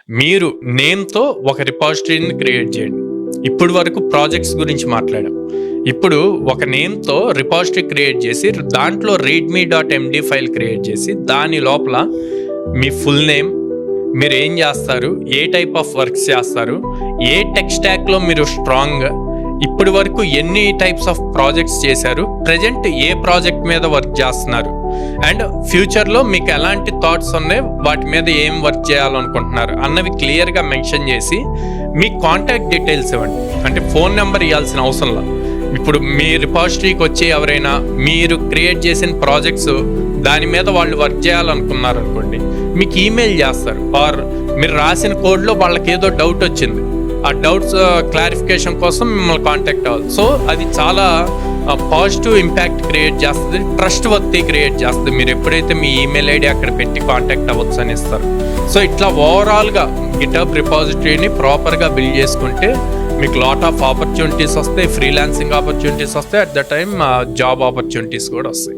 మీరు నేమ్తో ఒక రిపాజిటరీని క్రియేట్ చేయండి. ఇప్పుడు వరకు ప్రాజెక్ట్స్ గురించి మాట్లాడాం. ఇప్పుడు ఒక నేమ్తో రిపాజిటరీ క్రియేట్ చేసి దాంట్లో readme.md ఫైల్ క్రియేట్ చేసి దాని లోపల మీ ఫుల్ నేమ్, మీరు ఏం చేస్తారు, ఏ టైప్ ఆఫ్ వర్క్స్ చేస్తారు, ఏ టెక్ స్టాక్లో మీరు స్ట్రాంగ్, ఇప్పటి వరకు ఎన్ని టైప్స్ ఆఫ్ ప్రాజెక్ట్స్ చేశారు, ప్రజెంట్ ఏ ప్రాజెక్ట్ మీద వర్క్ చేస్తున్నారు, అండ్ ఫ్యూచర్లో మీకు ఎలాంటి థాట్స్ ఉన్నాయి, వాటి మీద ఏం వర్క్ చేయాలనుకుంటున్నారు అన్నవి క్లియర్గా మెన్షన్ చేసి మీ కాంటాక్ట్ డీటెయిల్స్ ఇవ్వండి. అంటే ఫోన్ నెంబర్ ఇవ్వాల్సిన అవసరంలా. ఇప్పుడు మీ రిపాజిటరీకి వచ్చి ఎవరైనా మీరు క్రియేట్ చేసిన ప్రాజెక్ట్స్ దాని మీద వాళ్ళు వర్క్ చేయాలనుకున్నారు అనుకోండి, మీకు ఈమెయిల్ చేస్తారు. ఆర్ మీరు రాసిన కోడ్లో వాళ్ళకి ఏదో డౌట్ వచ్చింది, ఆ డౌట్స్ క్లారిఫికేషన్ కోసం మిమ్మల్ని కాంటాక్ట్ అవ్వాలి. సో అది చాలా పాజిటివ్ ఇంపాక్ట్ క్రియేట్ చేస్తుంది, ట్రస్ట్ వర్తి క్రియేట్ చేస్తుంది. మీరు ఎప్పుడైతే మీ ఈమెయిల్ ఐడి అక్కడ పెట్టి కాంటాక్ట్ అవ్వచ్చు అని ఇస్తారు. సో ఇట్లా ఓవరాల్గా గిటబ్ రిపాజిటరీని ప్రాపర్గా బిల్డ్ చేసుకుంటే మీకు లాట్ ఆఫ్ ఆపర్చునిటీస్ వస్తాయి, ఫ్రీలాన్సింగ్ ఆపర్చునిటీస్ వస్తాయి, at the time job opportunities కూడా వస్తాయి.